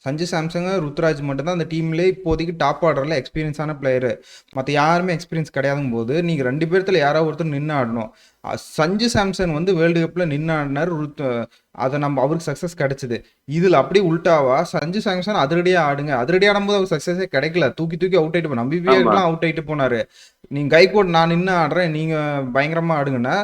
Sanju Samsung, Ruturaj மட்டும் தான் அந்த டீம்லேயே இப்போதைக்கு டாப் ஆர்டரில் எக்ஸ்பீரியன்ஸான பிளேயரு. மற்ற யாருமே எக்ஸ்பீரியன்ஸ் கிடையாதுங்கும் போது நீங்கள் 2 பேர்த்தில் யாராவது ஒருத்தர் நின்று ஆடணும். சஞ்சு சாம்சன் வந்து வேர்ல்டு கப்பில் நின்று ஆடினார். அதை நம்ம அவருக்கு சக்ஸஸ் கிடைச்சிது. இதில் அப்படியே உல்டாவா சஞ்சு சாம்சன் அதிரடியாக ஆடுங்க, அதிரடி ஆடும்போது அவருக்கு சக்ஸஸே கிடைக்கல. தூக்கி தூக்கி அவுட் ஆகிட்டு போனார். ஆமா. பிபிஆருக்குலாம் அவுட் ஆகிட்டு போனார். நீங்கள் கைகோட் நான் நின்று ஆடுறேன், நீங்கள் பயங்கரமாக ஆடுங்கன்னா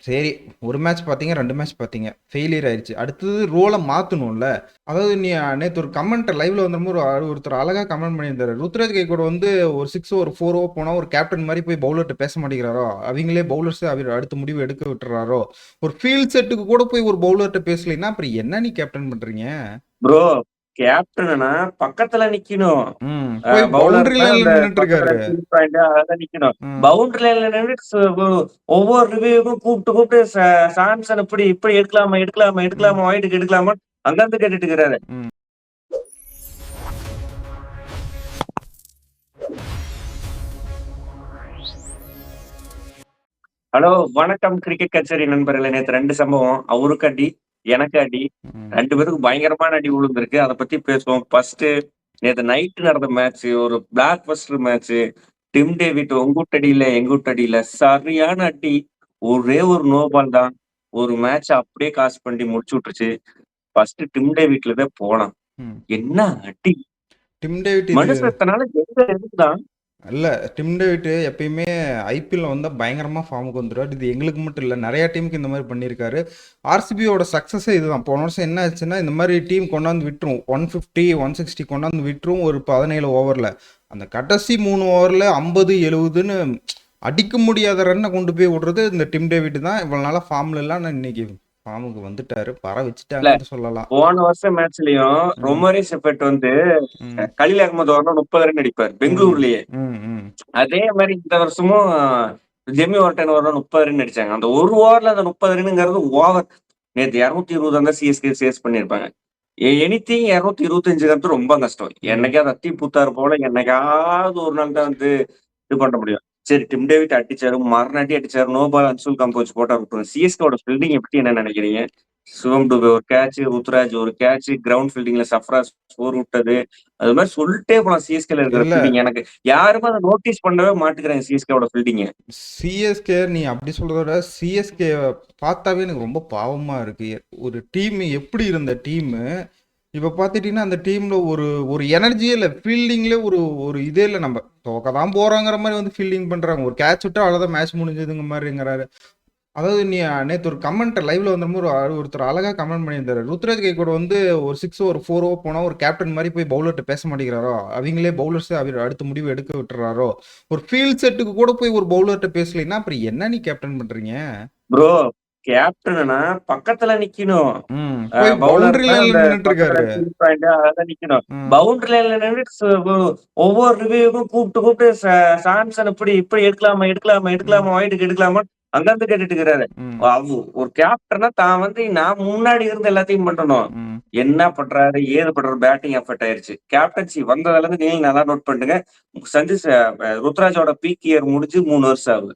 சரி. ஒரு மேட்ச் பார்த்தீங்க, 2 மேட்ச் பார்த்தீங்க, ஃபெயிலியர் ஆயிடுச்சு. அடுத்தது ரோலை மாற்றணும்ல. அதாவது நீ நேற்று ஒரு கமெண்ட் லைவ்ல வந்தபோது ஒருத்தர் அழகாக கமெண்ட் பண்ணியிருந்தாரு. ருத்ராஜ் கைகோட வந்து ஒரு 6 ஒரு 4 போனால் ஒரு கேப்டன் மாதிரி போய் பவுலர்கிட்ட பேச மாட்டேங்கிறாரோ, அவங்களே பவுலர்ஸ் அவர் அடுத்த முடிவு எடுக்க விட்டுறாரோ, ஒரு ஃபீல்ட் செட்டுக்கு கூட போய் ஒரு பவுலர்கிட்ட பேசலைன்னா அப்புறம் என்ன நீ கேப்டன் பண்றீங்க ப்ரோ, கேப்டன்னா பக்கத்துல நிக்கணும். போய் பவுண்டரி பவுலர்னா லைன்ல அந்த நின்றுட்டு பக்கத்துல இருக்காரு. ஃபீல்ட் பாயிண்ட் அதான் நிக்கணும். ம். பவுண்டரி லைன்ல நின்னுட்டு ஒவ்வொரு ரிவ்யூக்கும் கூப்பிட்டு கூப்பிட்டு சாம்சன் இப்படி இப்படி எடுக்கலாமா எடுக்கலாமா ம். எடுக்கலாமா ஒயிட்டுக்கு எடுக்கலாமா அங்கிருந்து கேட்டுட்டு இருக்கிறாரு. ம். ஹலோ, வணக்கம் கிரிக்கெட் கச்சேரி நண்பர்களே. நேற்று 2 சம்பவம். அவருக்கு அடி, எனக்கு அடி. ம். 2 பேருக்கும் பயங்கரமான அடி விழுந்திருக்கு. அதை பத்தி பேசுவோம். ஃபர்ஸ்ட் நேற்று நைட் நடந்த மேட்ச் ஒரு blockbuster match. Tim David உங்குட்டடியில எங்குட்டடியில சரியான அடி. ஒரே ஒரு நோ பால் தான் ஒரு மேட்ச் அப்படியே காசு பண்ணி முடிச்சு விட்டுருச்சு. ஃபர்ஸ்ட் டிம் டேவிட்ல தான் போனான். ம். என்ன அடி! டிம் டேவிட் இது மனுஷத்தனால எங்க இருக்குதான். இல்ல. டிம் டேவிட் எப்பயுமே ஐபிஎல்ல வந்தா பயங்கரமா ஃபார்முக்கு வந்துருவாரு. இது எங்களுக்கு மட்டும் இல்ல, நிறைய டீமுக்கு இந்த மாதிரி பண்ணியிருக்காரு. ஆர்சிபியோட சக்ஸஸே இதுதான். போன வருஷம் என்ன ஆச்சுன்னா, இந்த மாதிரி டீம் கொண்டாந்து விட்டுரும். 150 160 கொண்டாந்து விட்டுரும் ஒரு 17 ஓவரில். அந்த கடைசி 3 ஓவரில் 50 70ன்னு அடிக்க முடியாத ரன்னை கொண்டு போய் விடுறது இந்த டிம் டேவிட் தான். இவ்வளவு நாளா ஃபார்ம்ல எல்லாம் நான் இன்னைக்கு ஃபார்முக்கு வந்துட்டாரு, பற இல்ல, வச்சுட்டாங்கன்னு சொல்லலாம். போன வருஷம் மேட்ச்லயும் ம். ரொமரி செப்பர்ட் வந்து ம். கலீல் அகமது வரணும் 30 ரன் அடிப்பார் ம். பெங்களூர்லயே. ம். ம். அதே மாதிரி இந்த வருஷமும் ஜெமி வார்டன் வரணும் 30 ரன் அடிச்சாங்க. அந்த ஒரு ஓவர்ல அந்த 30 ரன்ங்கிறது ஓவர். நேற்று 220 தான் சிஎஸ்கே சேஸ் பண்ணிருப்பாங்க. எனிதிங் 225 ரொம்ப கஷ்டம். ம். என்னைக்காவது அத்தி பூத்தாரு போல என்னைக்காவது ஒரு நாள் தான் வந்து இது பண்ண முடியும். சரி, டிம் டேவிட் அடிச்சாரு, மறுநாட்டி அடிச்சாரு, நோ பால் அன்சுல் கம்போஸ் போட்டா விட்டுருங்க. சிஎஸ்கேவோட ஃபீல்டிங் பத்தி என்ன நினைக்கிறீங்க? சிவம் டுபே ஒரு கேட்ச், ருத்ராஜ் ஒரு கேட்ச், கிரவுண்ட் ஃபீல்டிங்ல சஃப்ராஸ் 4 விட்டது. அது மாதிரி சொல்லிட்டே போலாம். சிஎஸ்கேல இருக்கிற இல்ல, ஃபீல்டிங் எனக்கு யாருமே அதை நோட்டீஸ் பண்ணவே மாட்டேங்கிறாங்க. சிஎஸ்கேவோட ஃபீல்டிங் சிஎஸ்கே நீ அப்படி சொல்றத விட சிஎஸ்கே பார்த்தாவே எனக்கு ரொம்ப பாவமா இருக்கு. ஒரு டீம் எப்படி இருந்த டீம் இப்ப பார்த்துட்டீங்கன்னா அந்த டீம்ல ஒரு ஒரு எனர்ஜியே இல்லை. ஃபீல்டிங்ல ஒரு ஒரு இதே இல்லை. நம்ம தோக்க தான் போறாங்கிற மாதிரி வந்து ஃபீல்டிங் பண்றாங்க. ஒரு கேட்ச் விட்டா அவ்வளோதான் மேட்ச் முடிஞ்சதுங்க மாதிரிங்கிறாரு. அதாவது நீ நேற்று ஒரு கமெண்ட் லைவ்ல வந்தபோது ஒருத்தர் அழகா கமெண்ட் பண்ணியிருந்தாரு. ருத்ராஜ் கைகோட வந்து ஒரு 6 ஒரு 4 போனா ஒரு கேப்டன் மாதிரி போய் பவுலர்கிட்ட பேச மாட்டேங்கிறாரோ, அவங்களே பவுலர்ஸ் அவர் அடுத்த முடிவு எடுக்க விட்டுறாரோ, ஒரு ஃபீல்ட் செட்டுக்கு கூட போய் ஒரு பவுலர்கிட்ட பேசலைன்னா அப்புறம் என்ன நீ கேப்டன் பண்றீங்க? ப்ரோ, கேப்டன்னா பக்கத்துல நிக்கணும். போய் பவுண்டரி பவுலர்னா லைன்ல அந்த நின்னுட்டு பக்கத்துல இருக்காரு. ஃபீல்ட் பாயிண்ட் அதான் நிக்கணும். ம். பவுண்டரி லைன்ல நின்னுட்டு ஒவ்வொரு ரிவ்யூக்கும் கூப்பிட்டு கூப்பிட்டு சாம்சன் இப்படி இப்படி எடுக்கலாமா எடுக்கலாமா ம். எடுக்கலாமா ஒயிட்டுக்கு எடுக்கலாமா அங்கிருந்து கேட்டுட்டு இருக்கிறாரு. ம். ஒரு கேப்டனா தான் வந்து நான் முன்னாடி இருந்து எல்லாத்தையும் பண்ணணும். ம். என்ன பண்றாரு ஏது பண்றாரு பேட்டிங் எஃபர்ட் ஆயிருச்சு. கேப்டன்சி வந்ததுல இருந்து நீங்க நல்லா நோட் பண்ணுங்க. சஞ்சு ருத்ராஜோட பீக் இயர் முடிஞ்சு 3 வருஷம் ஆகுது.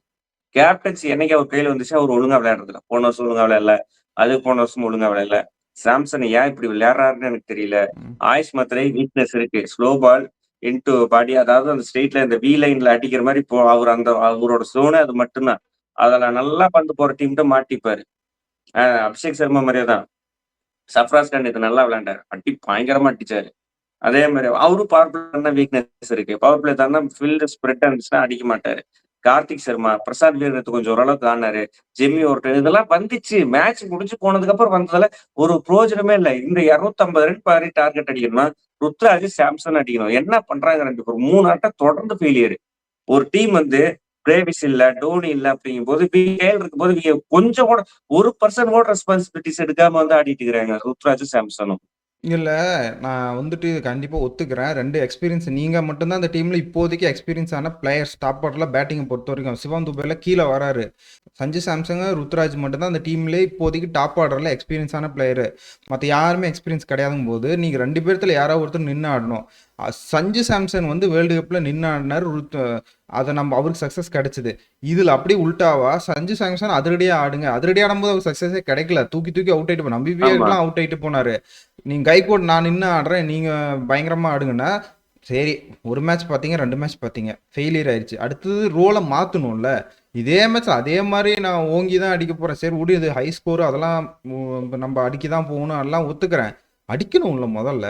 கேப்டன்சி என்னைக்கு அவர் கையில வந்துச்சு அவர் ஒழுங்கா விளையாடுறதில்ல. போன வருஷம் ஒழுங்கா விளையாடல. அது போன வருஷம் ஒழுங்கா விளையாடல. சாம்சன் ஏன் இப்படி விளையாடுறாருன்னு எனக்கு தெரியல. ம். ஆயுஷ் மாத்திரை வீக்னஸ் இருக்கு. ஸ்லோ பால் இன்டு பாடி, அதாவது அந்த ஸ்ட்ரெயிட்ல இந்த வி லைன்ல அடிக்கிற மாதிரி இப்போ அவர் அந்த அவரோட சோனே அது மட்டும்தான். அதுல நல்லா பந்து போற டீம்ட்ட மாட்டிப்பாரு. அபிஷேக் சர்மா மாதிரியே தான். சர்ஃப்ராஸ் கான் இது நல்லா விளையாண்டாரு. அடி பயங்கரமா அடிச்சாரு. அதே மாதிரி அவரும் பவர் பிளே வீக்னஸ் இருக்கு. பவர் பிளே தானே ஃபீல்டு ஸ்ப்ரெட் இருந்துச்சுன்னா அடிக்க மாட்டாரு. கார்த்திக் சர்மா, பிரசாத் வீரத்து கொஞ்சம் ஓரளவுக்கு ஆனாரு. ஜெம்மி ஓர்டன் இதெல்லாம் வந்துச்சு. மேட்ச் முடிஞ்சு போனதுக்கு அப்புறம் வந்ததால ஒரு பிரயோஜனமே இல்ல. இந்த 250 ரன் பாரி டார்கெட் அடிக்கணும்னா ருத்ராஜ், சாம்சன் அடிக்கணும். என்ன பண்றாங்க 2 பேரும்? 3 ஆட்டம் தொடர்ந்து ஃபெயிலியர். ஒரு டீம் வந்து பிரேவிஸ் இல்ல, டோனி இல்ல அப்படிங்கும்போது கையில் இருக்கும்போது இவங்க கொஞ்சம் கூட 1% கூட ரெஸ்பான்சிபிலிட்டிஸ் எடுக்காம வந்து ஆடிட்டு இருக்கிறாங்க ருத்ராஜும் சாம்சனும். இல்ல, நான் வந்துட்டு கண்டிப்பா ஒத்துக்கிறேன். 2 எக்ஸ்பீரியன்ஸ் நீங்க மட்டும் தான் அந்த டீம்ல இப்போதைக்கு எக்ஸ்பீரியன்ஸ் ஆன பிளேயர்ஸ். டாப் ஆர்டர்ல பேட்டிங் பொறுத்தவரைக்கும் சிவம் துபேல கீழ வராரு. சஞ்சு சாம்சங், ருத்ராஜ் மட்டும் தான் அந்த டீம்லயே இப்போதைக்கு டாப் ஆர்டர்ல எக்ஸ்பீரியன்ஸ் ஆன பிளேயரு. மத்த யாருமே எக்ஸ்பீரியன்ஸ் கிடையாதுங்கும் போது நீங்க 2 பேர்த்துல யாராவது ஒருத்தர் நின்னு ஆடணும். சஞ்சு சாம்சன் வந்து வேர்ல்டு கப்ல நின்று ஆடினார். அதை நம்ம அவருக்கு சக்ஸஸ் கிடைச்சது. இதில் அப்படியே உல்டாவா சஞ்சு சாம்சன் அதிரடியாக ஆடுங்க, அதிரடியாக ஆடும்போது அவருக்கு சக்ஸஸே கிடைக்கல, தூக்கி தூக்கி அவுட் ஆகிட்டு நம்ம ஆமா. விவேக்லாம் அவுட் ஆகிட்டு போனார். நீங்கள் கைகோட் நான் நின்று ஆடுறேன், நீங்கள் பயங்கரமாக ஆடுங்கன்னா சரி. ஒரு மேட்ச் பார்த்தீங்க, 2 மேட்ச் பார்த்தீங்க, ஃபெயிலியர் ஆயிடுச்சு. அடுத்தது ரோலை மாற்றணும்ல. இதே மேட்ச் அதே மாதிரி நான் ஓங்கி தான் அடிக்க போகிறேன், சரி விடு இது ஹை ஸ்கோர் அதெல்லாம் நம்ம அடிக்க தான் போகணும் அதெல்லாம் ஒத்துக்கிறேன். அடிக்கணும்ல முதல்ல,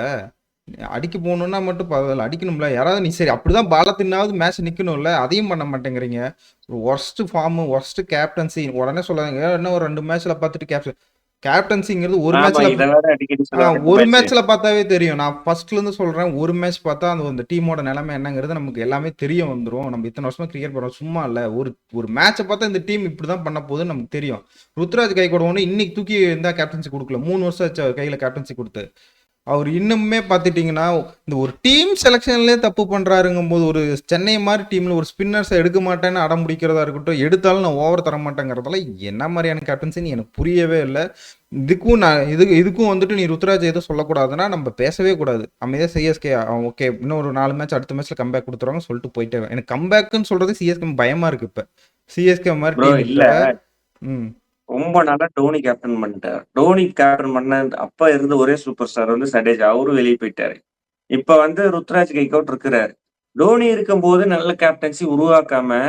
அடிக்க போகணுன்னா மட்டும் பரவாயில்ல, அடிக்கணும்ல யாராவது. நீ சரி அப்படிதான் பால தின்னாவது மேட்ச் நிற்கணும்ல, அதையும் பண்ண மாட்டேங்கிறீங்க. ஒரு ஒர்ஸ்ட் ஃபார்மு, ஒர்ஸ்ட் கேப்டன்சி. உடனே சொல்லாதீங்க இன்னும் ஒரு 2 மேட்ச்சில் பார்த்துட்டு கேப்டன்சிங்கிறது ஒரு ஆமா. மேட்ச்ல இத வேற அடிக்கடி சொல்லுவாங்க. 2 ஒரு மேட்ச். மேட்ச்ல பார்த்தாவே தெரியும். நான் ஃபர்ஸ்ட்ல இருந்து சொல்றேன், ஒரு மேட்ச் பார்த்தா அந்த டீமோட நிலைமை என்னங்கிறது நமக்கு எல்லாமே தெரிய வந்துரும். நம்ம இத்தனை வருஷமா கிரிக்கெட் பண்றோம், சும்மா இல்ல. ஒரு மேட்சை பார்த்தா இந்த டீம் இப்படிதான் பண்ண போகுதுன்னு நமக்கு தெரியும். ருத்ராஜ் கைகோட ஒன்று இன்னைக்கு தூக்கி இருந்தா கேப்டன்சி கொடுக்கல, 3 வருஷம் ஆச்சு அவர் கையில கேப்டன்சி கொடுத்து. அவர் இன்னுமே பார்த்துட்டீங்கன்னா இந்த ஒரு டீம் செலெக்ஷன்லேயே தப்பு பண்ணுறாருங்கும் போது, ஒரு சென்னை மாதிரி டீமில் ஒரு ஸ்பின்னர்ஸை எடுக்க மாட்டேன்னு அடம் பிடிக்கிறதா இருக்கட்டும், எடுத்தாலும் நான் ஓவர் தர மாட்டேங்கிறதால என்ன மாதிரியான கேப்டன்சின்னு எனக்கு புரியவே இல்லை. இதுக்கும் வந்துட்டு நீ ருத்ராஜ் எதுவும் சொல்லக்கூடாதுன்னா நம்ம பேசவே கூடாது. அமைதியாக சிஎஸ்கே ஓகே இன்னும் ஒரு 4 மேட்ச் அடுத்த மேட்ச்சில் கம்பேக் கொடுத்துருவாங்க சொல்லிட்டு போயிட்டே. எனக்கு கம்பேக்குன்னு சொல்கிறது சிஎஸ்கே பயமாக இருக்குது. இப்போ சிஎஸ்கே மாதிரி டீம் இல்ல ம் ரொம்ப நாளா டோனி கேப்டன் பண்ணிட்டார். டோனி கேப்டன் பண்ண அப்ப இருந்த ஒரே சூப்பர் ஸ்டார் வந்து சடேஜா, அவரும் வெளியே போயிட்டாரு. இப்ப வந்து ருத்ராஜ் கைகோட் இருக்கிறாரு. டோனி இருக்கும்போது நல்ல கேப்டன்சி உருவாக்காம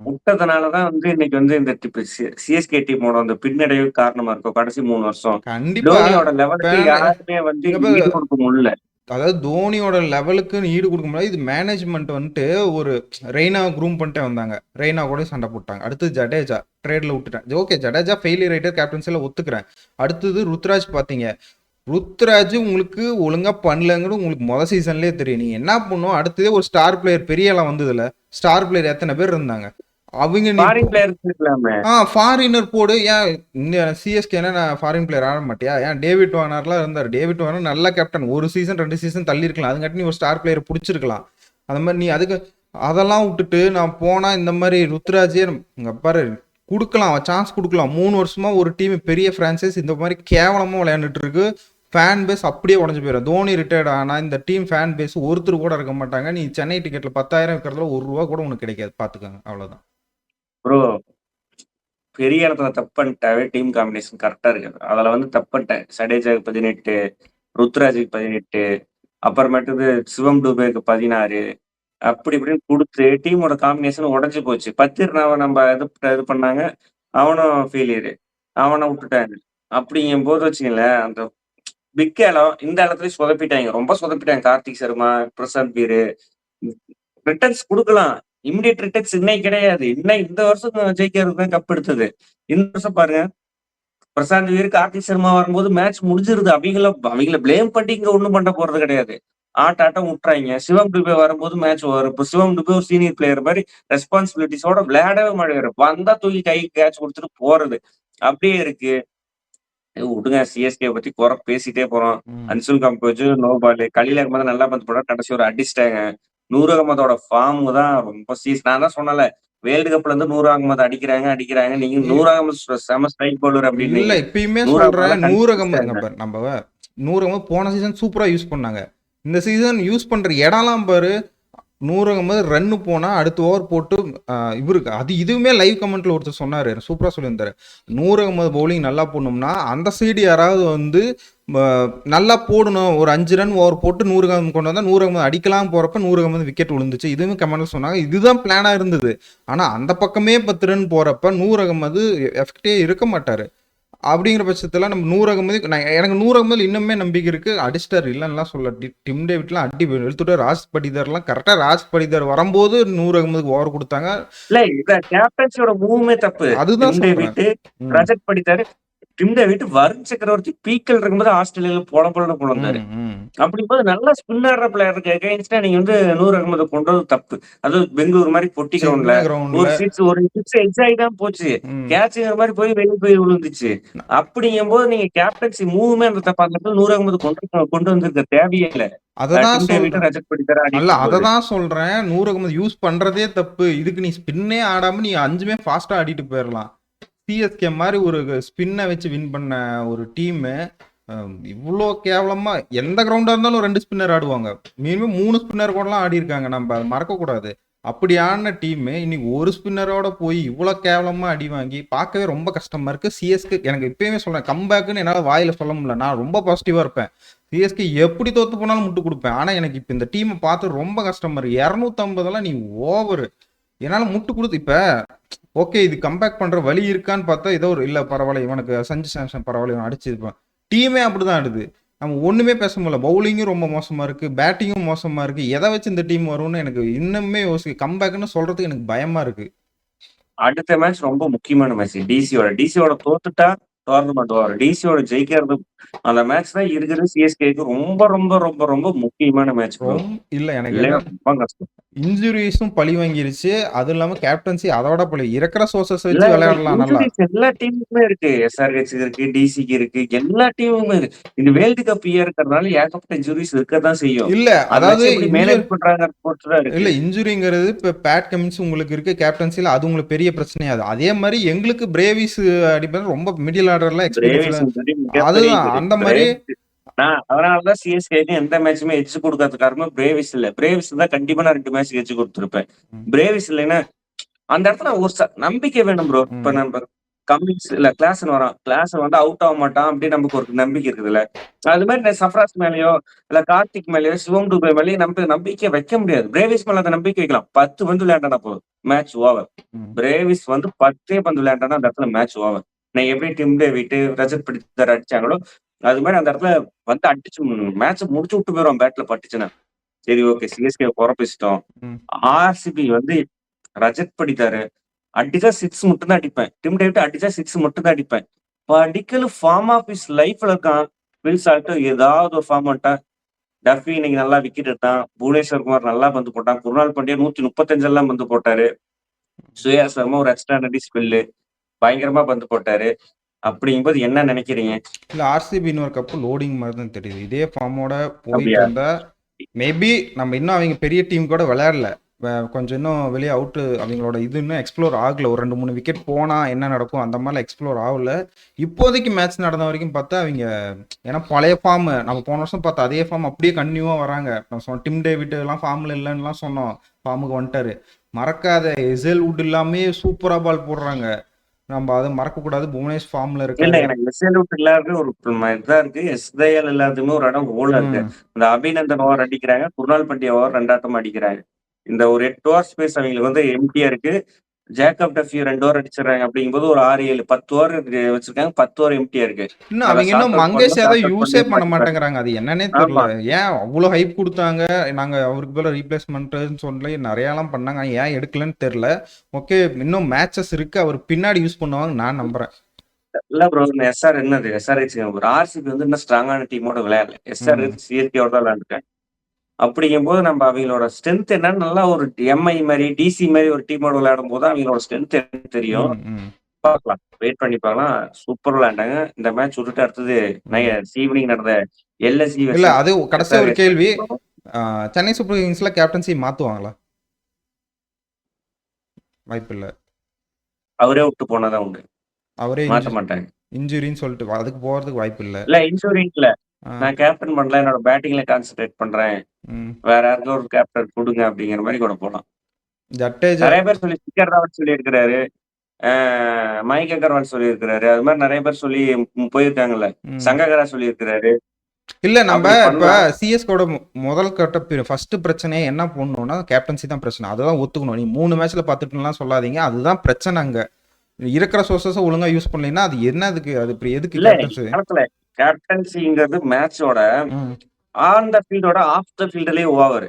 விட்டதுனாலதான் வந்து இன்னைக்கு வந்து இந்த சிஎஸ்கே டீமோட அந்த பின்னடைவு காரணமா இருக்கும் கடைசி 3 வருஷம். கண்டிப்பா. டோனியோட லெவலுக்கு யாருமே வந்து ஈடு கொடுக்க முடியல. அதாவது தோனியோட லெவலுக்கு ஈடு கொடுக்க முடியாது. இது மேனேஜ்மெண்ட் வந்துட்டு ஒரு ரெய்னா க்ரூம் பண்ணிட்டே வந்தாங்க, ரெய்னா கூட சண்டை போட்டாங்க. அடுத்து ஜடேஜா ட்ரேட்ல விட்டுட்டேன், ஓகே ஜடேஜா ஃபெயிலியர் ரைட்டர் கேப்டன்சில ஒத்துக்கிறேன். அடுத்தது ருத்ராஜ் பார்த்தீங்க, ருத்ராஜ் உங்களுக்கு ஒழுங்கா பண்ணலங்கிறது உங்களுக்கு மொதல் சீசன்லேயே தெரியும். நீ என்ன பண்ணும், அடுத்ததே ஒரு ஸ்டார் பிளேயர் பெரிய எல்லாம் வந்ததுல ஸ்டார் பிளேயர் எத்தனை பேர் இருந்தாங்க அவங்க. ஃபாரினர் போடு. ஏன் இந்த சிஎஸ்கேனா நான் ஃபாரின் பிளேயர் ஆட மாட்டியா? ஏன் டேவிட் வார்னர்லாம் இருந்தார், டேவிட் வார்னர் நல்ல கேப்டன், ஒரு சீசன் 2 சீசன் தள்ளி இருக்கலாம், அதுங்காட்டி நீ ஒரு ஸ்டார் பிளேயர் பிடிச்சிருக்கலாம். அந்த மாதிரி நீ அதுக்கு அதெல்லாம் விட்டுட்டு நான் போனா இந்த மாதிரி ருத்ராஜே இங்க பாரு கொடுக்கலாம், சான்ஸ் கொடுக்கலாம். 3 வருஷமா ஒரு டீம் பெரிய பிரான்சைஸ் இந்த மாதிரி கேவலமா விளையாண்டுட்டு இருக்கு. ஃபேன் பேஸ் அப்படியே உடஞ்சு போயிடும். தோனி ரிட்டையர்ட் ஆனால் இந்த டீம் ஃபேன் பேஸ் ஒருத்தர் கூட இருக்க மாட்டாங்க. நீ சென்னை டிக்கெட்ல 10,000 இருக்கிறதுல ₹1 கூட உனக்கு கிடைக்காது, பாத்துக்கோங்க. அவ்வளவுதான் ப்ரோ. பெரிய இடத்துல தப்பு பண்ணிட்டாவே டீம் காம்பினேஷன் கரெக்டா இருக்கு. அதுல வந்து தப்பு பண்ணிட்டேன். சடேஜாக்கு 18, ருத்ராஜுக்கு 18, அப்புறமேட்டு சிவம் டூபேக்கு 16, அப்படி இப்படின்னு கொடுத்து டீமோட காம்பினேஷன் உடஞ்சு போச்சு. பத்திரனாவை நம்ம இது பண்ணாங்க, அவனும் ஃபெயிலியரு, அவனை விட்டுட்டாங்க. அப்படிங்கும் போது வச்சுங்களேன், அந்த பிக் இடம் இந்த இடத்துலயும் சொதப்பிட்டாங்க, ரொம்ப சொதப்பிட்டாங்க. கார்த்திக் சர்மா, பிரசாந்த் பீரு ரிட்டர்ன்ஸ் கொடுக்கலாம். இமிடியட் ரிட்டர்ன்ஸ் இன்னைக்கு கிடையாது. இன்னும் இந்த வருஷம் ஜெயிக்கிறது தான் கப் எடுத்தது. இந்த வருஷம் பாருங்க, பிரசாந்த் வீர், கார்த்திக் சர்மா வரும்போது மேட்ச் முடிஞ்சிருது. அவங்கள பிளேம் பண்ணி இங்க ஒண்ணும் பண்ண போறது கிடையாது. ஆட்டம் விட்டுறாங்க. சிவம் டுபே வரும்போது மேட்ச் வரும். இப்போ சிவம் டுபே ஒரு சீனியர் பிளேயர் மாதிரி ரெஸ்பான்சிபிலிட்டிஸோட விளையாடவே மாட்டேங்கிறாரு. வந்தா தூக்கி கை கேட்ச் கொடுத்துட்டு போறது அப்படியே இருக்கு. விடுங்க, சிஎஸ்கே பத்தி குறை பேசிட்டே போறோம். அன்சுல் கம்போஜ் நோ பால், கலீல் அகமது நல்லா பந்து போட கடைசி ஒரு அடிச்சிட்டாங்க. நூர் அகமதோட ஃபார்ம் தான் ரொம்ப நான் தான் சொன்னல, வேர்ல்டு கப்ல இருந்து நூர் அகமது அடிக்கிறாங்க. நீங்க நூர் அகமது செம ஸ்ட்ரைக் பவுலர் அப்படின்னு இல்ல. இப்பயுமே சொல்றேன், நூர் அகமது நம்ம நூர் அகமது போன சீசன் சூப்பரா யூஸ் பண்ணாங்க. இந்த சீசன் யூஸ் பண்ற இடம்லாம் பாரு. நூர் அகமது ரன்னு போனா அடுத்த ஓவர் போட்டு இவருக்கு இதுவுமே லைவ் கமெண்ட்ல ஒருத்தர் சொன்னாரு, சூப்பரா சொல்லியிருந்தாரு. நூர் அகமது பவுலிங் நல்லா போடணும்னா அந்த சைடு யாராவது வந்து நல்லா போடணும், ஒரு 5 ரன் ஓவர் போட்டு நூர் அகமது கொண்டு வந்தா நூர் அகமது அடிக்கலாம் போறப்ப நூர் அகமது விக்கெட் விழுந்துச்சு. இதுவுமே கமெண்ட்ல சொன்னாங்க. இதுதான் பிளானா இருந்தது. ஆனா அந்த பக்கமே 10 ரன் போறப்ப நூர் அகமது எஃபெக்டே இருக்க மாட்டாரு. அப்படிங்கிற பட்சத்தில் நம்ம நூர் அகமது, எனக்கு நூர் அகமது இன்னுமே நம்பிக்கை இருக்கு. அடிஸ்டார் இல்லைன்னா சொல்ல, டிம் டேவிட்லாம் அடி எடுத்துட்டு, ராஜ் படிதர்லாம் கரெக்டாக ராஜ் படிதர் வரும்போது நூர் அகமதுக்கு ஓவர் கொடுத்தாங்க. இல்ல இந்த கேப்டன்சியோட மூவ்மே தப்பு. அதுதான் ரஜத் படிதார், டிம் டேவிட், வருண் சக்கரவர்த்தி பீக்கல் இருக்கும்போது ஆஸ்திரேலியால பொழந்தாரு. அப்படிங்கும்போது நல்லா ஸ்பின் ஆடுற பிளேயருக்கு எகைன்ஸ்டா நீங்க வந்து நூர் அகமது கொண்டு வந்து தப்பு. அது பெங்களூர் மாதிரி பொட்டி கிரவுண்ட்ல ஒரு சிக்ஸ் எக்ஸ் ஆகி தான் போச்சு. கேட்சுங்கிற மாதிரி போய் வெளியே போய் விழுந்துச்சு. அப்படிங்கும் போது நீங்க கேப்டன்சி மூவ்மே அந்த தப்பா இருந்தது. நூர் அகமது கொண்டு வந்திருக்க தேவையே இல்லை. அததான் சொல்றேன், நூர் அகமது யூஸ் பண்றதே தப்பு. இதுக்கு நீ ஸ்பின்னே ஆடாம நீ 5மே ஃபாஸ்டா ஆடிட்டு போயிடலாம். சிஎஸ்கே மாதிரி ஒரு ஸ்பின்னை வச்சு வின் பண்ண ஒரு டீமு இவ்வளோ கேவலமா எந்த கிரவுண்டா இருந்தாலும் 2 ஸ்பின்னர் ஆடுவாங்க. மினிமம் 3 ஸ்பின்னர் கூடலாம் ஆடி இருக்காங்க. நம்ம அதை மறக்க கூடாது. அப்படியான டீம் இன்னைக்கு ஒரு ஸ்பின்னரோட போய் இவ்வளோ கேவலமா அடி வாங்கி பார்க்கவே ரொம்ப கஷ்டமா இருக்கு. சிஎஸ்கே எனக்கு இப்பயுமே சொல்றேன், கம்பேக்குன்னு என்னால் வாயில சொல்ல முடியல. நான் ரொம்ப பாசிட்டிவா இருப்பேன். சிஎஸ்கே எப்படி தோத்து போனாலும் முட்டு கொடுப்பேன். ஆனா எனக்கு இப்போ இந்த டீமை பார்த்து ரொம்ப கஷ்டமா இருக்கு. 250 நீ ஓவர். என்னால் முட்டு கொடுத்து இப்ப ஓகே இது கம்பேக் பண்ற வழி இருக்கான்னு பார்த்தா ஏதோ ஒரு இல்ல பரவாயில்ல, இவனுக்கு சஞ்சு சாம்சன் பரவாயில்ல, இவன் அடிச்சு இருப்பான். டீமே அப்படிதான் ஆடுது. நம்ம ஒண்ணுமே பேச முடியல. பவுலிங்கும் ரொம்ப மோசமா இருக்கு, பேட்டிங்கும் மோசமா இருக்கு. எதை வச்சு இந்த டீம் வரும்னு எனக்கு இன்னுமே கம்பேக்னு சொல்றதுக்கு எனக்கு பயமா இருக்கு. அடுத்த மேட்ச் ரொம்ப முக்கியமான மேட்ச். டிசியோட தோத்துட்டா டோர்னமெண்ட் ஓவர். டிசியோட ஜெயிக்கிறது அந்த மேட்ச் தான் இருக்கிறது சிஎஸ்கேக்கு ரொம்ப ரொம்ப ரொம்ப ரொம்ப முக்கியமான மேட்ச் ப்ரோ. இல்ல எனக்கு இல்லையா ரொம்ப கஷ்டம். இன்ஜுரிஸும் பழி வாங்கிருச்சு. அதுவும் இல்லாம கேப்டன்சி அதோட பழி. இருக்கிற சோர்சஸ் வச்சு விளையாடலாம் நல்லா. இன்ஜுரிஸ் எல்லா டீமுக்குமே இருக்கு. எஸ்ஆர்ஹெச் இருக்கு, டிசிக்கு இருக்கு, எல்லா டீமுமே இருக்கு. இது வேர்ல்டு கப் இயர் இருக்கிறதுனால ஏகப்பட்ட இன்ஜுரிஸ் இருக்கதான் செய்யும். இல்ல அதை அதாவது வச்சு எப்படி மேனேஜ் பண்றாங்க பொறுத்துதான் இல்ல இருக்கு. இன்ஜுரிங்கிறது இப்ப பேட் கமின்ஸ் உங்களுக்கு இருக்கு கேப்டன்சில, அது உங்களுக்கு பெரிய பிரச்சனையாது. அதே மாதிரி எங்களுக்கு பிரேவிஸ் அடிப்பது ரொம்ப மிடில் ஆர்டர்ல பிரேவிஸ் எக்ஸ்பீரியன்ஸ். அதுதான் அந்த மாதிரி. அதனாலதான் சிஎஸ்கேக்கு எந்த மேட்சுமே எச்சு கொடுக்காத காரணம் பிரேவிஸ் இல்ல. பிரேவிஸ் தான் கண்டிப்பா நான் 2 மேட்ச் எச்சு கொடுத்துருப்பேன். பிரேவிஸ் இல்லைன்னா அந்த இடத்துல ஒரு நம்பிக்கை வேணும் ப்ரோ. இப்ப நம்ம கம்மிங்ஸ் இல்ல கிளாஸ் வரோம், கிளாஸ் வந்து அவுட் ஆக மாட்டான் அப்படின்னு நமக்கு ஒரு நம்பிக்கை இருக்குதுல்ல. அது மாதிரி சஃப்ராஸ் மேலயோ இல்ல கார்த்திக் மேலயோ சிவம் டுபே மேலயோ நம்பிக்கை வைக்க முடியாது. பிரேவிஸ் மேல அந்த நம்பிக்கை வைக்கலாம். 10 வந்து விளையாண்டா போதும், மேட்ச் ஓவர். பிரேவிஸ் வந்து 10 பந்து விளையாண்டா அந்த இடத்துல மேட்ச் ஓவர். நான் எப்படி டிம் டேவிட், ரஜத் படித்தார் அடிச்சாங்களோ அது மாதிரி அந்த இடத்துல வந்து அடிச்சு மேட்ச் முடிச்சு விட்டு போயிடும் பேட்ல பட்டுச்சுன்னா. சரி ஓகே சிஎஸ்கே குறப்பிச்சிட்டோம். ஆர்சிபி வந்து ரஜத் படித்தாரு அடிச்சா 6 மட்டும் தான் அடிப்பேன். டிம் டேவிட் அடிச்சா 6 மட்டும் தான் அடிப்பேன். படிக்கல ஃபார்ம் ஆஃப் இஸ் லைஃப்ல இருக்கான். வில் சால்ட் ஏதாவது ஒரு ஃபார்ம் ஆட்டா. டஃபி இன்னைக்கு நல்லா விக்கெட் எடுத்தான். புவனேஸ்வர் குமார் நல்லா பந்து போட்டான். குருநாள் பாண்டியா 135 எல்லாம் பந்து போட்டாரு. சுயா சர்மா ஒரு எக்ஸ்ட்ரானரி ஸ்பெல்லு பயங்கரமா பந்து போட்டாரு. அப்படிங்கும்போது என்ன நினைக்கிறீங்க? இல்ல ஆர்சிபி இன்னொரு கப்பு லோடிங் மாதிரி தான் தெரியுது. இதே ஃபார்மோட போயிட்டு இருந்தா மேபி நம்ம இன்னும் அவங்க பெரிய டீம் கூட விளையாடல. கொஞ்சம் இன்னும் வெளியே அவுட்டு அவங்களோட இது இன்னும் எக்ஸ்ப்ளோர் ஆகல. ஒரு 2-3 விக்கெட் போனா என்ன நடக்கும் அந்த மாதிரிலாம் எக்ஸ்ப்ளோர் ஆகல. இப்போதைக்கு மேட்ச் நடந்த வரைக்கும் பார்த்தா அவங்க ஏன்னா பழைய ஃபார்ம் நம்ம போன வருஷம் பார்த்தா அதே ஃபார்ம் அப்படியே கண்டினியூவா வராங்க. நம்ம சொன்ன டிம் டேவிட் எல்லாம் ஃபார்ம்ல இல்லைன்னுலாம் சொன்னோம், ஃபார்முக்கு வந்துட்டாரு. மறக்காத எசேல் வுட் இல்லாமே சூப்பரா பால் போடுறாங்க. நம்ம அதை மறக்க கூடாது. புவனேஷ் ஃபார்ம்ல இல்ல இருக்காரு. எனக்கு எஸ்எல் அவுட் இல்லாத ஒரு இதா இருக்கு. எஸ்ஐஎல் எல்லாத்துக்குமே ஒரு இடம் ஹோல் இருக்கு. இந்த அபிநந்தன் ஓவர் அடிக்கிறாங்க, குருநாள் பாண்டியா ஓவர் 2 ஆட்டம் அடிக்கிறாங்க. இந்த ஒரு 8 ஓவர் ஸ்பேஸ் அவங்களுக்கு வந்து எம்டியா இருக்கு. ஜேக்கப் டஃபி 2 ஓவர் அடிச்சிடறாங்க. அப்படிங்கும்போது ஒரு 6, 7, 10 ஓவர் வச்சிருக்காங்க. 10 ஓவர் எம்டியா இருக்கு. இன்னும் அவங்க இன்னும் மங்கேஷ் யாதவ் யூஸே பண்ண மாட்டேங்கிறாங்க. அது என்னன்னே தெரியல. ஏன் அவ்வளோ ஹைப் கொடுத்தாங்க, நாங்க அவருக்கு போல ரீப்ளேஸ்மெண்ட்னு சொல்லி நிறையலாம் பண்ணாங்க, ஏன் எடுக்கலன்னு தெரியல. ஓகே இன்னும் மேட்சஸ் இருக்கு, அவர் பின்னாடி யூஸ் பண்ணுவாங்க நான் நம்புறேன். இல்ல ப்ரோ எஸ்ஆர் என்னது எஸ்ஆர்ஹெச் ஒரு ஆர்சிபி வந்து இன்னும் ஸ்ட்ராங்கான டீமோட விளையாடல. எஸ்ஆர்ஹெச் சிஎஸ்கேவோட தான் விளையாண்டுருக்காங்க. அப்படிங்கும்போது நம்ம அவங்களோட ஸ்ட்ரென்த் என்னன்னு நல்லா ஒரு எம்ஐ மாதிரி டிசி மாதிரி ஒரு டீமோட விளையாடும் போது அவங்களோட ஸ்ட்ரென்த் தெரியும். பார்க்கலாம், வெயிட் பண்ணி பார்க்கலாம். சூப்பர் விளையாண்டாங்க. இந்த மேட்ச் விட்டுட்டு அடுத்தது ஈவினிங் நடந்த எல்எஸ்சி இல்ல அது கடைசி ஒரு கேள்வி, சென்னை சூப்பர் கிங்ஸ்ல கேப்டன்சி மாத்துவாங்களா? வாய்ப்பு இல்ல. அவரே விட்டு போனதான் உண்டு. அவரே மாத்த மாட்டாங்க. இன்ஜுரின்னு சொல்லிட்டு அதுக்கு போறதுக்கு வாய்ப்பு இல்ல. இல்ல இன்ஜுரி இல்ல, நான் கேப்டன் பண்ணல, என்னோட பேட்டிங்ல கான்சென்ட்ரேட் பண்றேன், வேற யாருக்கும் ஒரு கேப்டன் கொடுங்க அப்படிங்கிற மாதிரி கூட போலாம். நிறைய பேர் சொல்லி சிக்கர் ராவத் சொல்லி இருக்கிறாரு, மைக் அகர்வால் சொல்லி இருக்கிறாரு. அது மாதிரி நிறைய பேர் சொல்லி போயிருக்காங்கல்ல. சங்ககரா சொல்லி இருக்கிறாரு. இல்ல நம்ம இப்ப சிஎஸ்கோட முதல் கட்ட ஃபர்ஸ்ட் பிரச்சனையே என்ன பண்ணணும்னா கேப்டன்சி தான் பிரச்சனை. அதுதான் ஒத்துக்கணும். நீ 3 மேட்ச்ல பாத்துட்டுலாம் சொல்லாதீங்க, அதுதான் பிரச்சனை. அங்க இருக்கிற சோர்சஸ் ஒழுங்கா யூஸ் பண்ணலைன்னா அது என்னதுக்கு, அது எதுக்கு கேப்டன்சிங்கிறது மேட்சோட ஆன் த ஃபீல்டோட ஆஃப் த ஃபீல்ட்லயே ஓவர்.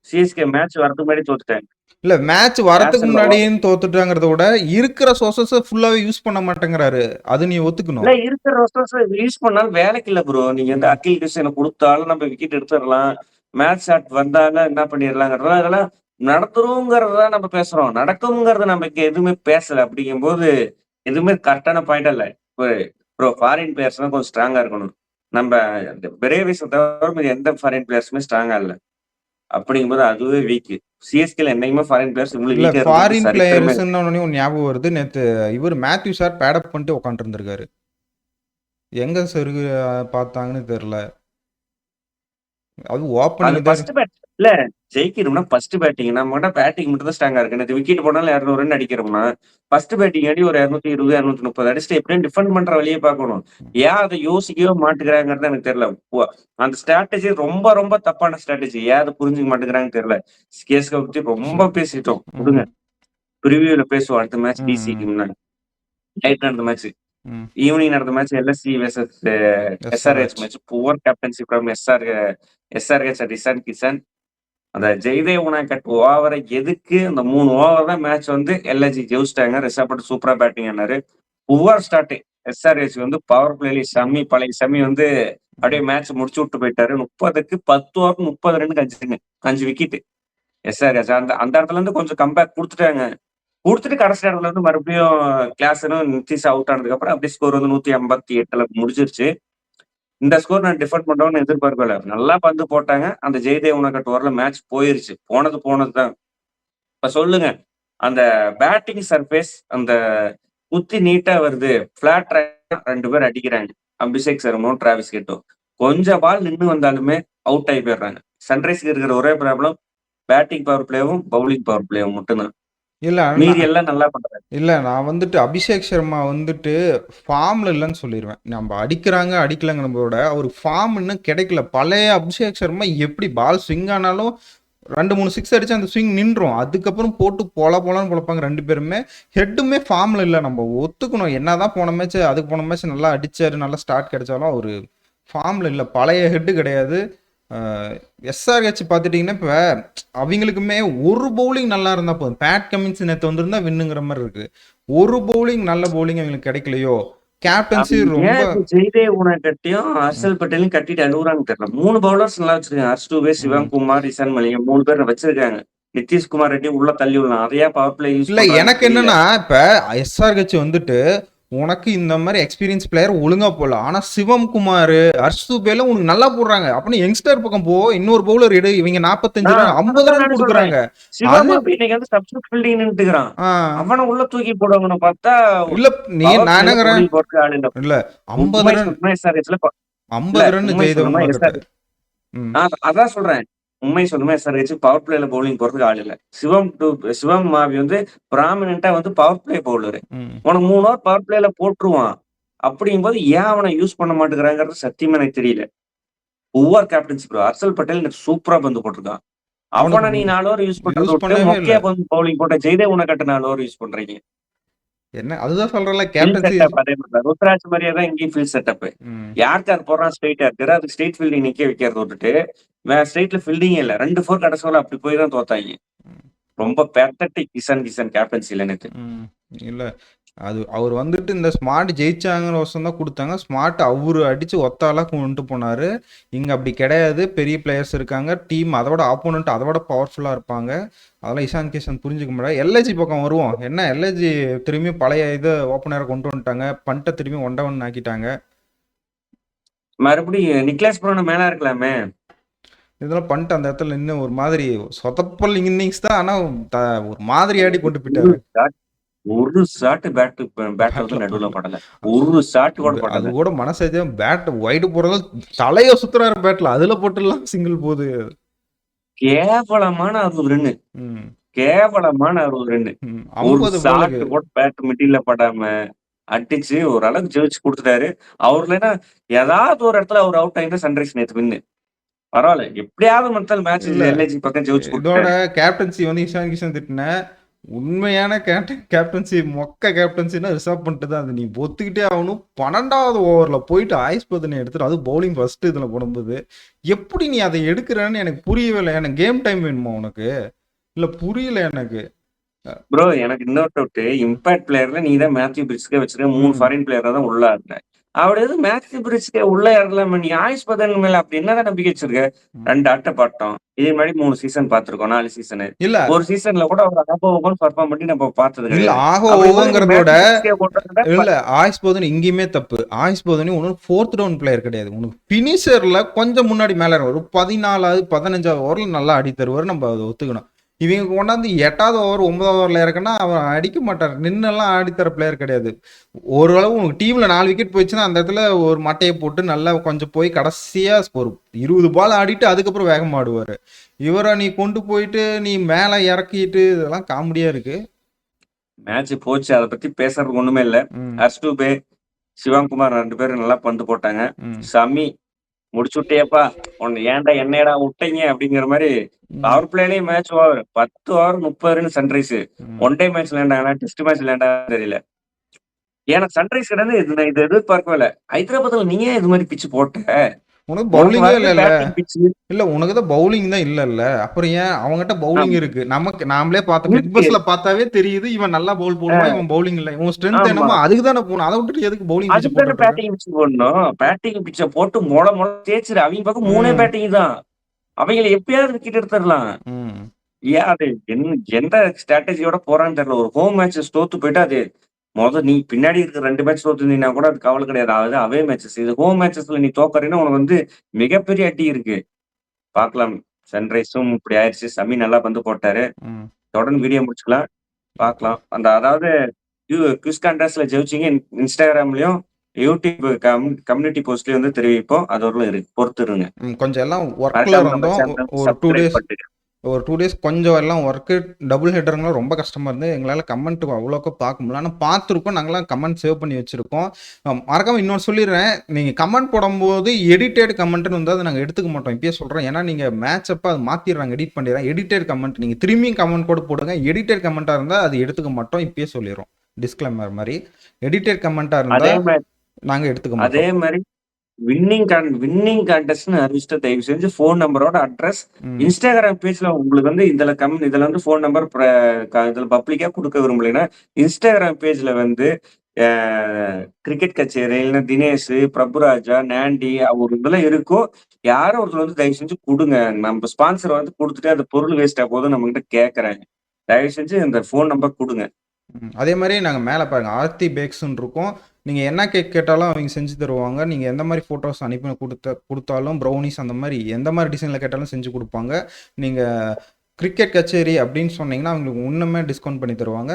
சிஎஸ்கே மேட்ச் வரதுக்கு முன்னாடி தோத்துட்டாங்க. இல்ல மேட்ச் வரதுக்கு முன்னாடியும் தோத்துட்டாங்கிறத விட இருக்கிற சோர்சஸ் ஃபுல்லாவே யூஸ் பண்ண மாட்டேங்கிறாரு. அது நீ ஒத்துக்கணும். இல்ல இருக்கிற சோர்சஸ் யூஸ் பண்ணாலும் வேலைக்கு இல்ல ப்ரோ. நீங்க வந்து அகில் கிருஷ்ணனை கொடுத்தாலும் நம்ம விக்கெட் எடுத்துடலாம், மேட்ச் ஷாட் வந்தாலும் என்ன பண்ணிடலாங்கிறதெல்லாம் அதெல்லாம் நடத்துறோங்கிறத நம்ம பேசுறோம். நடக்கும்ங்கிறத நம்ம இங்க எதுவுமே பேசல. அப்படிங்கும்போது எதுவுமே கரெக்டான பாயிண்ட் இல்ல. ப்ரோ ஃபாரின் பிளேயர்ஸ் தான் கொஞ்சம் ஸ்ட்ராங்கா இருக்கணும். நம்ம பிரேவிஸ் தவிர எந்த ஃபாரின் பிளேயர்ஸுமே ஸ்ட்ராங்கா இல்ல. அப்படிங்கும்போது அதுவே வீக். சிஎஸ்கேல என்னைக்குமே ஃபாரின் பிளேயர்ஸ் இல்ல ஃபாரின் பிளேயர்ஸ் ஞாபகம் வருது. நேத்து இவர் மேத்யூ சார் பேட் அப் பண்ணிட்டு உட்காந்துட்டு இருந்திருக்காரு. எங்க சருகு பார்த்தாங்கன்னு தெரியல. அது அது ஓப்பனிங் தான். ஃபர்ஸ்ட் பேட் இல்ல ஜெயிக்கணும்னா ஃபர்ஸ்ட் பேட்டிங். நம்ம கிட்ட பேட்டிங் மட்டும் தான் ஸ்ட்ராங்கா இருக்கு. நேத்து விக்கெட் போனாலும் 200 ரன் அடிக்கிறோம்னா, ஃபர்ஸ்ட் பேட்டிங் அடி ஒரு 220, 230 அடிச்சுட்டு எப்படியும் டிஃபெண்ட் பண்ற வழியே பார்க்கணும். ஏன் அத யோசிக்கவே மாட்டேங்கிறாங்கறது எனக்கு தெரியல. அந்த ஸ்ட்ராட்டஜி ரொம்ப ரொம்ப தப்பான ஸ்ட்ராட்டஜி. ஏன் அத புரிஞ்சுக்க மாட்டேங்கிறாங்கன்னு தெரியல. சிஎஸ்கே பத்தி ரொம்ப பேசிட்டோம். விடுங்க. ம். பிரிவியூல பேசுவோம். அடுத்த மேட்ச் டிசிக்கு ம். முன்னாடி. நைட் நடந்த மேட்ச். ம். ஈவினிங் நடந்த match LSC versus SRH SRH. Match. Poor captaincy from SRH and Ishan Kishan. அந்த ஜெய்தேவ் உனாகட் ஓவரை எதுக்கு அந்த 3 ஓவர் தான் மேட்ச் வந்து எல்ஐஜி ஜெயிச்சிட்டாங்க. ரிஷப் பண்ட் சூப்பரா பேட்டிங் ஆனாரு. Poor start. எஸ்ஆர்ஹெச் வந்து பவர் பிளேல ஷமி பழைய ஷமி வந்து அப்படியே மேட்ச் முடிச்சு விட்டு போயிட்டாரு. 30க்கு 10 ஓவர் 30 ரன்னுக்கு 5 விக்கெட். எஸ்ஆர்ஹெச் அந்த அந்த இடத்துல இருந்து கொஞ்சம் கம்பேக் கொடுத்துட்டாங்க. குடுத்துட்டு கடைசி இடத்துல வந்து மறுபடியும் கிளாஸ்னும் நிதிஷ் அவுட் ஆனதுக்கு அப்புறம் அப்படியே ஸ்கோர் வந்து 158ல முடிஞ்சிருச்சு. இந்த ஸ்கோர் நான் டிஃபெண்ட் பண்றோம்னு எதிர்பார்க்கல. நல்லா பந்து போட்டாங்க. அந்த ஜெயதேவ் உனக்கட் ஓவர்ல மேட்ச் போயிருச்சு. போனது தான். இப்ப சொல்லுங்க. அந்த பேட்டிங் சர்ஃபேஸ் அந்த குத்தி நீட்டா வருது. பிளாட் ட்ராக் 2 பேர் அடிக்கிறாங்க. அபிஷேக் சர்மாவும், டிராவிஸ் ஹெட்டும். கொஞ்சம் பால் நின்னு வந்தாலுமே அவுட் ஆகி போயிடுறாங்க. சன்ரைஸ்க்கு இருக்கிற ஒரே ப்ராப்ளம் பேட்டிங் பவர் பிளேவும், பவுலிங் பவர் பிளேவும் மட்டும்தான். இல்ல மீதி எல்லாம் நல்லா பண்றாங்க. இல்ல நான் வந்துட்டு அபிஷேக் சர்மா வந்துட்டு ஃபார்ம்ல இல்லைன்னு சொல்லிடுவேன். நம்ம அடிக்கிறாங்க அடிக்கலங்கிறத அவர் ஃபார்ம் இன்னும் கிடைக்கல. பழைய அபிஷேக் சர்மா எப்படி பால் ஸ்விங் ஆனாலும் 2-3 சிக்ஸ் அடிச்சு அந்த ஸ்விங் நின்றும். அதுக்கப்புறம் போட்டு போலான்னு பொழப்பாங்க 2 பேருமே. ஹெட்டுமே ஃபார்ம்ல இல்லை. நம்ம ஒத்துக்கணும். என்னதான் போன மேட்ச் அதுக்கு போன மேட்ச் நல்லா அடிச்சாரு, நல்லா ஸ்டார்ட் கிடைச்சாலும் அவரு ஃபார்ம்ல இல்லை. பழைய ஹெட்டு கிடையாது. எஸ்ஆர்ஹெச் பார்த்துட்டிங்கன்னா இப்போ அவங்களுக்குமே ஒரு பவுலிங் நல்லா இருந்தால் போதும். பேட் கமின்ஸ் நேற்று வந்திருந்தா வின்னுங்கிற மாதிரி இருக்கு. ஒரு பவுலிங் நல்ல பவுலிங் அவங்களுக்கு கிடைக்கலையோ. கேப்டன்சி ரொம்ப ஜெய்தேவ் உனக்கட்டையும் ஹர்ஷல் பட்டேலையும் கட்டிட்டு அழுகுறாங்க தெரியல. 3 பவுலர்ஸ் நல்லா வச்சிருக்காங்க. ஹர்ஷ் டூபே, சிவகுமார், இசான் மலிங்க 3 பேர் வச்சிருக்காங்க. நிதிஷ்குமார் ரெட்டி உள்ள தள்ளி விடலாம். அதையா பவர் பிளே யூஸ் இல்லை. எனக்கு என்னன்னா இப்போ எஸ்ஆர்ஹெச் வந்துட்டு உனக்கு இந்த மாதிரி எக்ஸ்பீரியன்ஸ் பிளேயர் ஒழுங்கா போடல. ஆனா சிவம்குமார், ஹர்ஷ் துபேல உனக்கு நல்லா போடுறாங்க. அப்படின்னு யங்ஸ்டர் பக்கம் போ. இன்னொரு பவுலர் எடு. இவங்க 45 ரன் 50 ரன் கொடுக்குறாங்க. அவனை உள்ள தூக்கி போடுவாங்கன்னு பார்த்தா இல்ல நீ நான் என்னங்கிறேன் இல்ல 50 ரன் 50 ரன் ஜெயிதவங்க. அதான் சொல்றேன். உண்மை சொல்லுமே எஸ்ஆர்ஹெச் பவர் பிளேல பவுலிங் போறதுக்கு ஆள் இல்ல. சிவம் மாவி வந்து ப்ராமினென்ட்டா வந்து பவர் பிளே பவுலரு. உனக்கு 3 ஓவர் பவர் பிளேல போட்டுருவான். அப்படிங்கும்போது ஏன் அவனை யூஸ் பண்ண மாட்டேங்கிறாங்கிறது சத்தியமா எனக்கு தெரியல. ஒவ்வொரு கேப்டன்சி ப்ரோ ஹர்ஷல் பட்டேல் எனக்கு சூப்பரா பந்து போட்டிருக்கான். அவனை நீ 4 ஓவர் யூஸ் பண்றது மொக்கையா பந்து பவுலிங் போட்ட ஜெய்தேவ் உனக்கட்ட 4 ஓவர் யூஸ் பண்றீங்க. என்ன அதுதான் சொல்றல கேப்டன்சி ருத்ராஜ் மாதிரியே தான் இங்கேயும் ஃபீல்ட் செட்டப். யார் போடுறான் ஸ்ட்ரெயிட்டா இருக்காரு. அதுக்கு ஸ்ட்ரெயிட் ஃபீல்டிங் நிக்க வைக்கிறது விட்டுட்டு ஸ்ட்ரெயிட்ல ஃபீல்டிங்கே இல்ல. 2 4 கடைசியில அப்படி போய் தான் தோத்தாங்க. ரொம்ப பேத்தட்டிக் கிஷன் கேப்டன்சில எனக்கு. இல்ல அது அவர் வந்துட்டு இந்த ஸ்மார்ட் ஜெயிச்சாங்கிற வருஷம் தான் கொடுத்தாங்க. ஸ்மார்ட் அவரு அடிச்சு ஒத்தாலாம் கொண்டு போனாரு. இங்க அப்படி கிடையாது. பெரிய பிளேயர்ஸ் இருக்காங்க. டீம் அதோட ஆப்போனன்ட் அதோட பவர்ஃபுல்லா இருப்பாங்க. அதெல்லாம் இஷான் கிஷன் புரிஞ்சுக்க முடியாது. எல்ஐஜி பக்கம் வருவோம். என்ன எல்ஐஜி திரும்பி பழைய இது ஓப்பனரை கொண்டு வந்துட்டாங்க. பண்ட்டை திரும்பி 1-1 ஆக்கிட்டாங்க. மறுபடியும் நிக்லாஸ் புரான மேல இருக்கலாமே. இதெல்லாம் பண்ணிட்டு அந்த இடத்துல இன்னும் ஒரு மாதிரி சொதப்பல் இன்னிங்ஸ் தான். ஆனா ஒரு மாதிரி ஆடி கொண்டு போயிட்டாரு. ஒரு ஷாட் பேட் வந்து நடுவுல படல. ஒரு ஷாட் கூட படல. அது கூட மனசேஜே பேட் வைடு போறது தலைய சுத்துறாரு பேட்ல. அதுல போட்டுலாம் சிங்கிள் போகுது. கேவலமான 60 ரன். கேவலமான 60 ரன். ஒரு ஷாட் கூட பேட் மிடில்ல படாம அடிச்சு ஒரு அளவுக்கு ஜெயிச்சு கொடுத்துட்டாரு. அவர்லனா ஏதாவது ஒரு இடத்துல அவர் அவுட் ஆயினா சன்ரைஸ் நேத்து வின்னு. பரவாயில்ல. எப்படியாவது மொத்தம் மேட்ச் எல்ஐஜி பக்கம் ஜெயிச்சு கொடுத்தாரு. இதோட கேப்டன்சி வந்து இஷான் கிஷன் திட்டின உண்மையான கேப்டன்சி மொக்க கேப்டன்சினா ரிசர்வ் பண்ணிட்டு தான். அது நீ ஒத்துக்கிட்டே ஆகணும். 12வது ஓவர்ல போயிட்டு ஆயுஷ் பதனை எடுத்துட்டு அது பவுலிங் ஃபர்ஸ்ட் இதுல போடும்போது எப்படி நீ அதை எடுக்கிறன்னு எனக்கு புரியவே இல்லை. எனக்கு கேம் டைம் வேணுமா உனக்கு? இல்ல புரியல எனக்கு. ப்ரோ எனக்கு இன்னொரு டவுட். இம்பாக்ட் பிளேயர்ல நீ தான் மேத்யூ பிரிட்ஜ்கே வச்சிருக்க. 3 ஃபாரின் பிளேயர் தான் உள்ள இருந்த. அவட எது மேத்யூ பிரிட்ஜ்கே உள்ள இறங்கலாம? நீ ஆயுஷ் பதன் மேல அப்படி என்னதான் நம்பிக்கை வச்சிருக்க? 2 ஆட்ட பாட்டோம். இதே மாதிரி 3 சீசன் பாத்துருக்கோம். 4 சீசன். இல்ல ஒரு சீசன்ல கூட அவர் ஆகோவன் பெர்ஃபார்ம் பண்ணி நம்ம பார்த்தது இல்ல. ஆகோவங்கிறதோட இல்ல ஆயுஷ் பதன் இங்கேயுமே தப்பு. ஆயுஷ் பதனி ஒன்னும் 4th டவுன் பிளேயர் கிடையாது. உனக்கு பினிஷர்ல கொஞ்சம் முன்னாடி மேல ஒரு 14வது 15வது ஓவர்ல நல்லா அடி தருவாரு. நம்ம அதை ஒத்துக்கணும். இவங்க கொண்டாந்து 8வது ஓவர் 9வது ஓவரில் இறக்குன்னா அவன் அடிக்க மாட்டார். நின்னெல்லாம் ஆடித்தர பிளேயர் கிடையாது. ஓரளவு உங்க டீமில் 4 விக்கெட் போயிடுச்சுன்னா அந்த இடத்துல ஒரு மட்டையை போட்டு நல்லா கொஞ்சம் போய் கடைசியாக ஒரு 20 பால் ஆடிட்டு அதுக்கப்புறம் வேகமாக ஆடுவார். இவரை நீ கொண்டு போயிட்டு நீ மேலே இறக்கிட்டு இதெல்லாம் காமெடியாக இருக்கு. மேட்ச் போச்சு, அதை பத்தி பேசுறதுக்கு ஒண்ணுமே இல்ல. ஹர்ஷ் டூபே, சிவகுமார் 2 பேரும் நல்லா பந்து போட்டாங்க. சமி முடிச்சு விட்டியப்பா, உன்னை ஏன்டா என்னடா விட்டீங்க அப்படிங்கிற மாதிரி பவர் பிளேலயும் match over 10 over 30 run Sunrise. One day match விளையாண்டாங்கன்னா டெஸ்ட் மேட்ச் விளையாண்டா தெரியல. ஏன்னா சன்ரைஸ் கிடந்து இது எதிர்பார்க்கவே இல்லை. ஹைதராபாத்ல நீ ஏன் இது மாதிரி பிச்சு போட்ட? உனக்கு பவுலிங்கே இல்லைல்ல. பேட்டிங் பிச்சு இல்ல உனக்கு தான் பவுலிங் தான் இல்லல்ல. அப்புறம் ஏன் அவங்ககிட்ட பவுலிங் இருக்கு. நமக்கு நாமளே பார்த்தோம். பிக் பாஸ்ல பார்த்தாவே தெரியுது இவன் நல்லா பவுல் போடுவான், இவன் பவுலிங் இல்ல. இவன் ஸ்ட்ரென்த் என்னமோ அதுக்கு தானே போகணும். அதை விட்டுட்டு எதுக்கு பவுலிங் பிச்சு போட்டு பேட்டிங் பிச்சு போடணும்? பேட்டிங் பிச்சை போட்டு மொள தேய்ச்சிரு. அவங்க பக்கம் 3 பேட்டிங் தான். அவங்களை எப்பயாவது விக்கெட் எடுத்துடலாம். ஏன் அது எந்த ஸ்ட்ராட்டஜியோட போறான்னு தெரியல. ஒரு ஹோம் மேட்சஸ் தோத்து போயிட்டு அது நீ பின்னாடி இருக்க 2 மேட்ச் தோத்துனா கூட அது கவலை கிடையாது. அதாவது அவே மேட்சஸ். இது ஹோம் மேட்சஸ்ல நீ தோக்கறீன்னா உனக்கு வந்து மிகப்பெரிய அடி இருக்கு. பார்க்கலாம். சன்ரைஸும் இப்படி ஆயிடுச்சு. சமி நல்லா பந்து போட்டாரு. தொடர்ந்து வீடியோ முடிச்சுக்கலாம், பார்க்கலாம். அதாவது குவிஸ் கான்டெஸ்ட்ல ஜெயிச்சிங்க. இன்ஸ்டாகிராம்லயும் யூடியூப் கம்யூனிட்டி போஸ்ட்லயும் வந்து தெரிவிப்போம். அது ஒரு பொறுத்துருங்க. கொஞ்சம் எல்லாம் ஒர்க்ல இருந்தோம். ஒரு 2 டேஸ் கொஞ்சம் எல்லாம் ஒர்க்கு டபுள் ஹெட்டருங்களாம் ரொம்ப கஷ்டமாக இருந்து எங்களால் கமெண்ட் அவ்வளோக்கா பார்க்க முடியல. ஆனால் பார்த்துருக்கோம், நாங்களாம் கமெண்ட் சேவ் பண்ணி வச்சுருக்கோம். மறக்காமல் இன்னொன்று சொல்லிடுறேன், நீங்கள் கமெண்ட் போடும்போது எடிட்டட் கமெண்ட்னு வந்து அதை நாங்கள் எடுத்துக்க மாட்டோம். இப்பயே சொல்கிறேன். ஏன்னா நீங்கள் மேட்ச் அப்போ அது மாற்றிடுறாங்க, எடிட் பண்ணிடுறாங்க. எடிட்டட் கமெண்ட் நீங்கள் திரும்பியும் கமெண்ட் கூட போடுங்க. எடிட்டட் கமெண்ட்டாக இருந்தால் அது எடுத்துக்க மாட்டோம். இப்பயே சொல்லிடுறோம், டிஸ்க்ளைமர் மாதிரி. எடிட்டட் கமெண்ட்டாக இருந்தால் நாங்கள் எடுத்துக்க மாட்டோம். அதே மாதிரி வின்னிங் கான்டெஸ்ட்னு அறிவிச்சுட்டு தயவு செஞ்சு ஃபோன் நம்பரோட அட்ரஸ் இன்ஸ்டாகிராம் பேஜ்ல உங்களுக்கு வந்து இதுல வந்து ஃபோன் நம்பர் இதுல பப்ளிக்கா கொடுக்க விரும்பலைன்னா இன்ஸ்டாகிராம் பேஜ்ல வந்து கிரிக்கெட் கச்சேரி இல்லைன்னா தினேஷ், பிரபுராஜா, நாண்டி ஒரு இதெல்லாம் இருக்கும். யாரும் ஒருத்தர் வந்து தயவு செஞ்சு கொடுங்க. நம்ம ஸ்பான்சர் வந்து கொடுத்துட்டு அந்த பொருள் வேஸ்டா போதும் நம்ம கிட்ட கேட்கறாங்க. தயவு செஞ்சு இந்த ஃபோன் நம்பர் கொடுங்க. அதே மாதிரி நாங்கள் மேலே பாருங்க ஆர்த்தி பேக்ஸ்ன்னு இருக்கோம். நீங்கள் என்ன கேக் கேட்டாலும் அவங்க செஞ்சு தருவாங்க. நீங்கள் எந்த மாதிரி ஃபோட்டோஸ் அனுப்பி கொடுத்தாலும் ப்ரௌனிஸ் அந்த மாதிரி எந்த மாதிரி டிசைனில் கேட்டாலும் செஞ்சு கொடுப்பாங்க. நீங்கள் கிரிக்கெட் கச்சேரி அப்படின்னு சொன்னீங்கன்னா அவங்களுக்கு இன்னுமே டிஸ்கவுண்ட் பண்ணி தருவாங்க.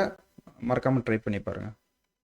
மறக்காமல் ட்ரை பண்ணி பாருங்கள்.